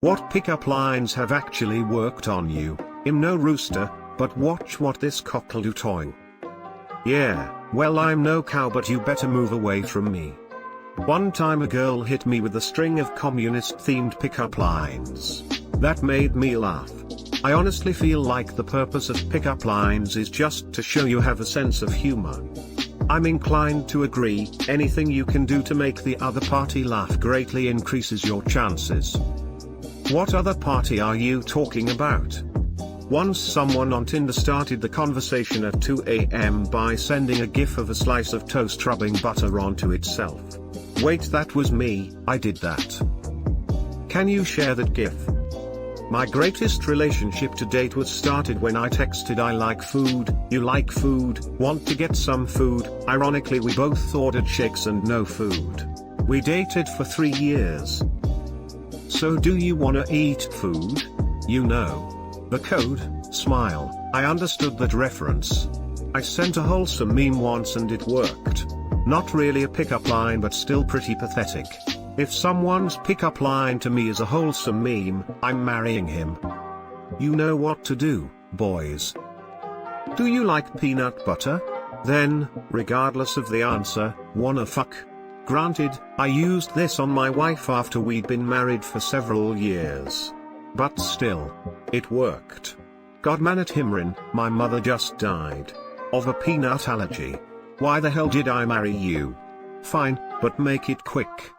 What pickup lines have actually worked on you? I'm no rooster, but watch what this cock'll do toing. Yeah, well I'm no cow but you better move away from me. One time a girl hit me with a string of communist-themed pickup lines. That made me laugh. I honestly feel like the purpose of pickup lines is just to show you have a sense of humor. I'm inclined to agree, anything you can do to make the other party laugh greatly increases your chances. What other party are you talking about? Once someone on Tinder started the conversation at 2 a.m. by sending a gif of a slice of toast rubbing butter onto itself. Wait, that was me, I did that. Can you share that gif? My greatest relationship to date was started when I texted I like food, you like food, want to get some food. Ironically we both ordered shakes and no food. We dated for 3 years. So do you wanna eat food? You know. The code, smile. I understood that reference. I sent a wholesome meme once and it worked. Not really a pickup line but still pretty pathetic. If someone's pickup line to me is a wholesome meme, I'm marrying him. You know what to do, boys. Do you like peanut butter? Then, regardless of the answer, wanna fuck? Granted, I used this on my wife after we'd been married for several years. But still, it worked. Godman at Himrin, my mother just died. Of a peanut allergy. Why the hell did I marry you? Fine, but make it quick.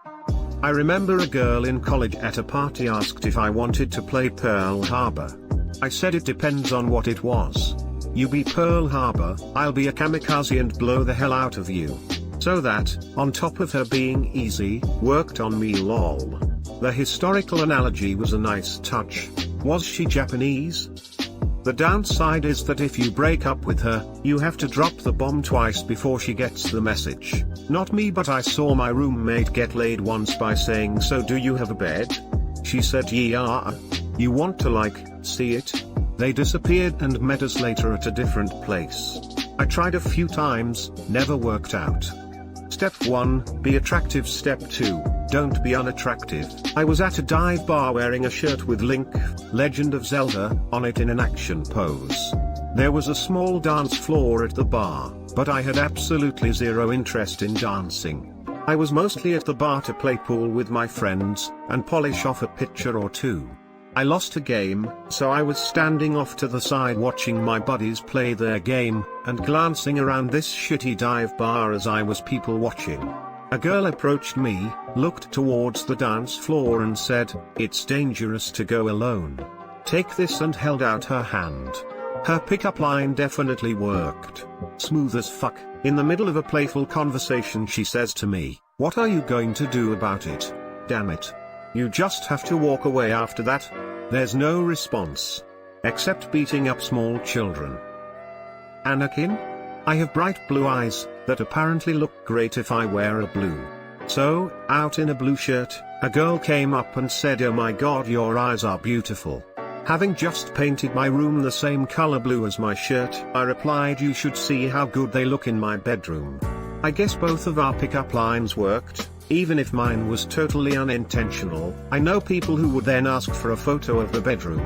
I remember a girl in college at a party asked if I wanted to play Pearl Harbor. I said it depends on what it was. You be Pearl Harbor, I'll be a kamikaze and blow the hell out of you. So that, on top of her being easy, worked on me lol. The historical analogy was a nice touch. Was she Japanese? The downside is that if you break up with her, you have to drop the bomb twice before she gets the message. Not me, but I saw my roommate get laid once by saying, "So do you have a bed?" She said, "Yeah." You want to see it? They disappeared and met us later at a different place. I tried a few times, never worked out. Step 1, be attractive. Step 2, don't be unattractive. I was at a dive bar wearing a shirt with Link, Legend of Zelda, on it in an action pose. There was a small dance floor at the bar, but I had absolutely zero interest in dancing. I was mostly at the bar to play pool with my friends, and polish off a picture or two. I lost a game, so I was standing off to the side watching my buddies play their game, and glancing around this shitty dive bar as I was people watching. A girl approached me, looked towards the dance floor and said, "It's dangerous to go alone. Take this," and held out her hand. Her pickup line definitely worked. Smooth as fuck. In the middle of a playful conversation she says to me, "What are you going to do about it?" Damn it. You just have to walk away after that. There's no response. Except beating up small children. Anakin? I have bright blue eyes, that apparently look great if I wear a blue. So, out in a blue shirt, a girl came up and said, "Oh my god, your eyes are beautiful." Having just painted my room the same color blue as my shirt, I replied, "You should see how good they look in my bedroom." I guess both of our pickup lines worked. Even if mine was totally unintentional, I know people who would then ask for a photo of the bedroom.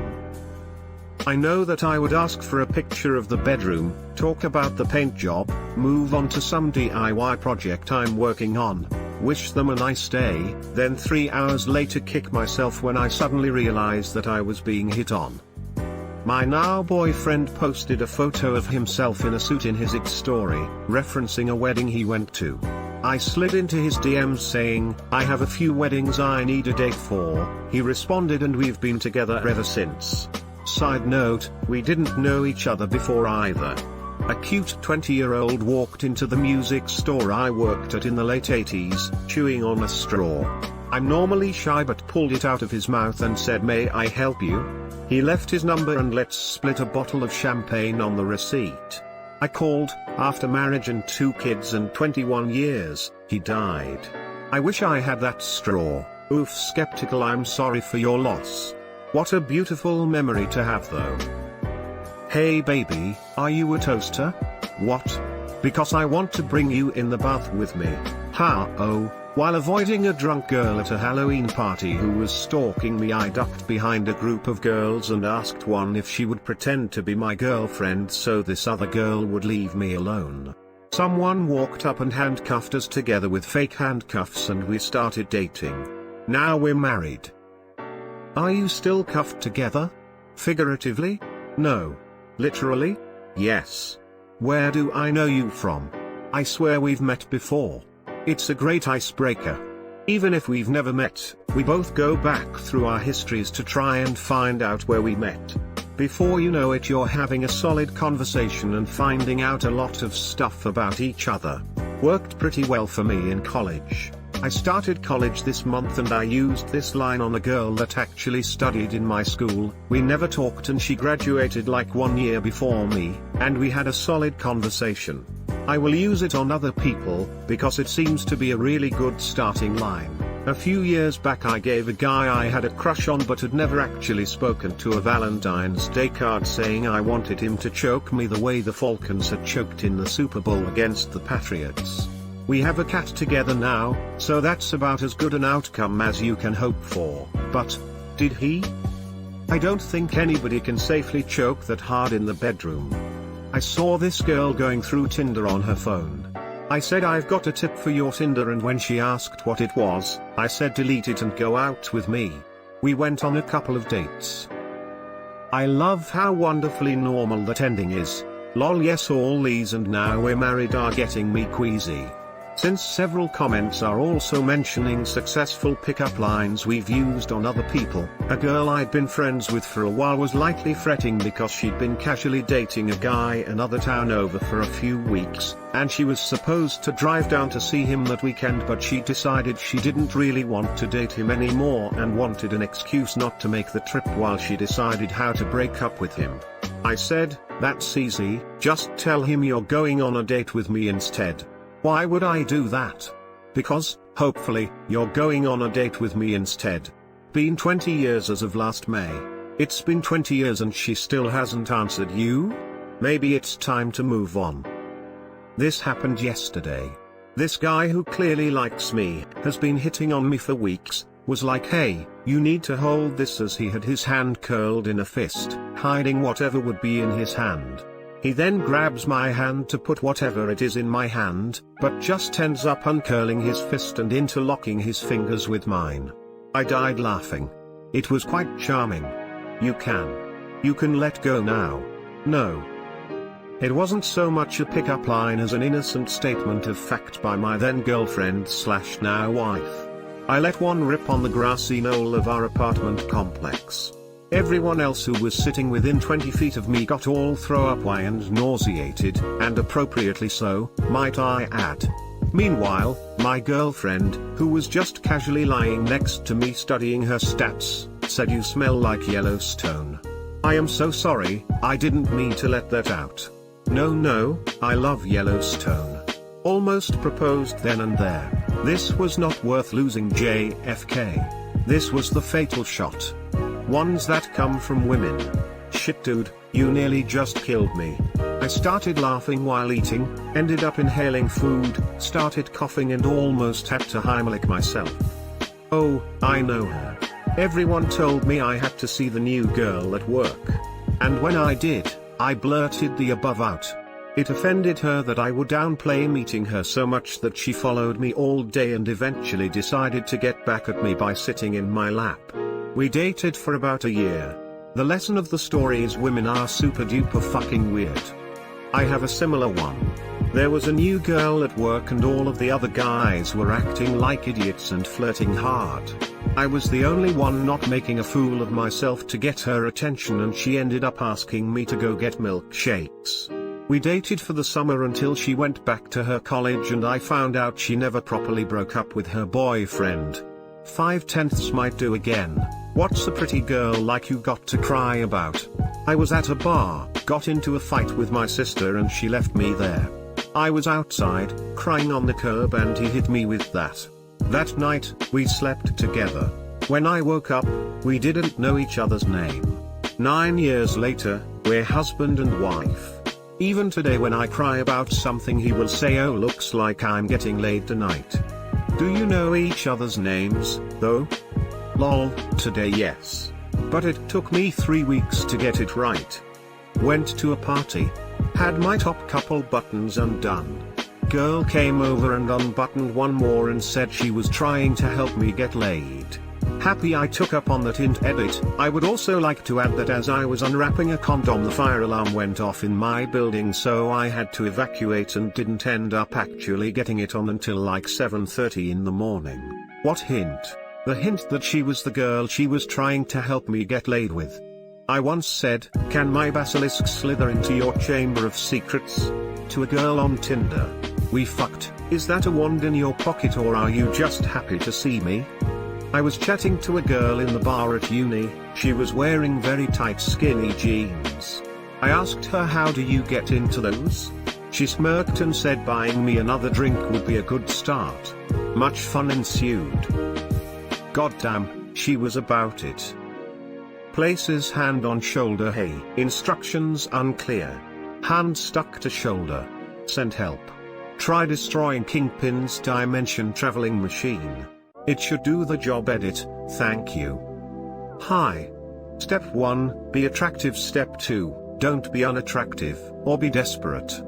I know that I would ask for a picture of the bedroom, talk about the paint job, move on to some DIY project I'm working on, wish them a nice day, then 3 hours later kick myself when I suddenly realize that I was being hit on. My now boyfriend posted a photo of himself in a suit in his X story, referencing a wedding he went to. I slid into his DMs saying, "I have a few weddings I need a date for." He responded and we've been together ever since. Side note, we didn't know each other before either. A cute 20-year-old walked into the music store I worked at in the late 80s, chewing on a straw. I'm normally shy but pulled it out of his mouth and said, "May I help you?" He left his number and let's split a bottle of champagne on the receipt. I called, after marriage and 2 kids and 21 years, he died. I wish I had that straw. Oof, skeptical. I'm sorry for your loss. What a beautiful memory to have though. Hey baby, are you a toaster? What? Because I want to bring you in the bath with me. Ha oh, While avoiding a drunk girl at a Halloween party who was stalking me, I ducked behind a group of girls and asked one if she would pretend to be my girlfriend so this other girl would leave me alone. Someone walked up and handcuffed us together with fake handcuffs and we started dating. Now we're married. Are you still cuffed together? Figuratively? No. Literally? Yes. Where do I know you from? I swear we've met before. It's a great icebreaker. Even if we've never met, we both go back through our histories to try and find out where we met. Before you know it, you're having a solid conversation and finding out a lot of stuff about each other. Worked pretty well for me in college. I started college this month and I used this line on a girl that actually studied in my school. We never talked and she graduated like 1 year before me, and we had a solid conversation. I will use it on other people, because it seems to be a really good starting line. A few years back I gave a guy I had a crush on but had never actually spoken to a Valentine's Day card saying I wanted him to choke me the way the Falcons had choked in the Super Bowl against the Patriots. We have a cat together now, so that's about as good an outcome as you can hope for, but did he? I don't think anybody can safely choke that hard in the bedroom. I saw this girl going through Tinder on her phone. I said I've got a tip for your Tinder, and when she asked what it was, I said delete it and go out with me. We went on a couple of dates. I love how wonderfully normal that ending is. Lol, yes, all these and now we're married are getting me queasy. Since several comments are also mentioning successful pickup lines we've used on other people, a girl I'd been friends with for a while was lightly fretting because she'd been casually dating a guy another town over for a few weeks, and she was supposed to drive down to see him that weekend, but she decided she didn't really want to date him anymore and wanted an excuse not to make the trip while she decided how to break up with him. I said, that's easy, just tell him you're going on a date with me instead. Why would I do that? Because, hopefully, you're going on a date with me instead. Been 20 years as of last May. It's been 20 years and she still hasn't answered you? Maybe it's time to move on. This happened yesterday. This guy who clearly likes me, has been hitting on me for weeks, was like, hey, you need to hold this, as he had his hand curled in a fist, hiding whatever would be in his hand. He then grabs my hand to put whatever it is in my hand, but just ends up uncurling his fist and interlocking his fingers with mine. I died laughing. It was quite charming. You can let go now. No. It wasn't so much a pickup line as an innocent statement of fact by my then girlfriend / now wife. I let one rip on the grassy knoll of our apartment complex. Everyone else who was sitting within 20 feet of me got all throw-up-y and nauseated, and appropriately so, might I add. Meanwhile, my girlfriend, who was just casually lying next to me studying her stats, said, you smell like Yellowstone. I am so sorry, I didn't mean to let that out. No, I love Yellowstone. Almost proposed then and there. This was not worth losing, JFK. This was the fatal shot. Ones that come from women. Shit dude, you nearly just killed me. I started laughing while eating, ended up inhaling food, started coughing and almost had to Heimlich myself. Oh, I know her. Everyone told me I had to see the new girl at work. And when I did, I blurted the above out. It offended her that I would downplay meeting her so much that she followed me all day and eventually decided to get back at me by sitting in my lap. We dated for about a year. The lesson of the story is women are super duper fucking weird. I have a similar one. There was a new girl at work and all of the other guys were acting like idiots and flirting hard. I was the only one not making a fool of myself to get her attention, and she ended up asking me to go get milkshakes. We dated for the summer until she went back to her college and I found out she never properly broke up with her boyfriend. 5/10 might do again. What's a pretty girl like you got to cry about? I was at a bar, got into a fight with my sister and she left me there. I was outside, crying on the curb, and he hit me with that. That night, we slept together. When I woke up, we didn't know each other's name. 9 years later, we're husband and wife. Even today when I cry about something he will say, oh, looks like I'm getting laid tonight. Do you know each other's names, though? Lol, today yes. But it took me 3 weeks to get it right. Went to a party. Had my top couple buttons undone. Girl came over and unbuttoned one more and said she was trying to help me get laid. Happy I took up on that hint. Edit. I would also like to add that as I was unwrapping a condom, the fire alarm went off in my building, so I had to evacuate and didn't end up actually getting it on until like 7:30 in the morning. What hint? The hint that she was the girl she was trying to help me get laid with. I once said, "Can my basilisk slither into your chamber of secrets?" to a girl on Tinder. We fucked. Is that a wand in your pocket or are you just happy to see me? I was chatting to a girl in the bar at uni. She was wearing very tight skinny jeans. I asked her, how do you get into those? She smirked and said buying me another drink would be a good start. Much fun ensued. Goddamn, she was about it. Places hand on shoulder. Hey, instructions unclear. Hand stuck to shoulder. Send help. Try destroying Kingpin's dimension traveling machine. It should do the job. Edit, thank you. Hi. Step 1, be attractive. Step 2, don't be unattractive, or be desperate.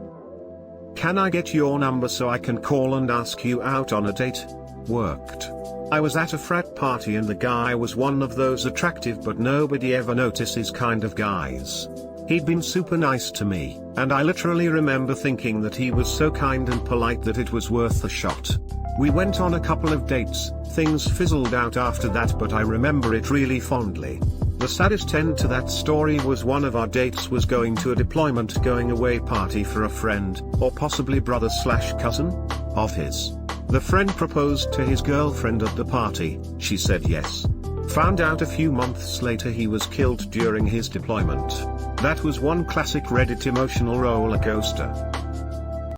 Can I get your number so I can call and ask you out on a date? Worked. I was at a frat party and the guy was one of those attractive but nobody ever notices kind of guys. He'd been super nice to me, and I literally remember thinking that he was so kind and polite that it was worth a shot. We went on a couple of dates, things fizzled out after that, but I remember it really fondly. The saddest end to that story was one of our dates was going to a deployment going away party for a friend, or possibly brother/cousin, of his. The friend proposed to his girlfriend at the party, she said yes. Found out a few months later he was killed during his deployment. That was one classic Reddit emotional roller coaster.